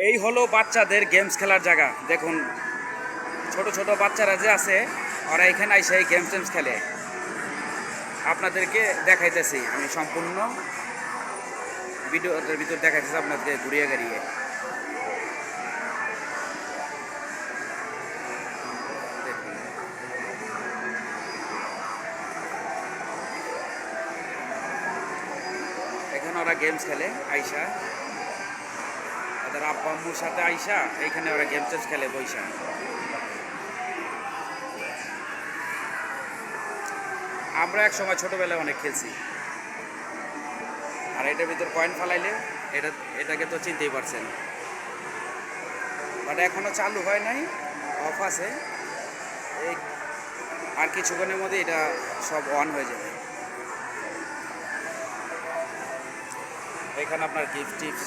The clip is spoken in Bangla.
এই হলো বাচ্চাদের গেমস খেলার জায়গা। দেখুন ছোট ছোট বাচ্চারা যে আছে ওরা এখানে এসে গেমস টেমস খেলে। আপনাদেরকে দেখাইতেছি আমি সম্পূর্ণ ভিডিওটার ভিতর দেখাইতেছি আপনাদেরকে ঘুরিয়ে গাড়িয়ে। দেখুন এখানে ওরা গেমস খেলে আইসা, ওদের আব্বা আম্মুর সাথে আইসা এইখানে ওরা গেমস টেমস খেলে বইসা। আমরা এক সময় ছোটবেলায় অনেক খেলছি। আর এটার ভিতর কয়েন ফালাইলে এটাকে তো চিনতেই পারছেন, বাট এখনো চালু হয় নাই, অফ আছে। এই আর কিছুক্ষণের মধ্যে এটা সব অন হয়ে যাবে। এখানে আপনার গিফট টিপস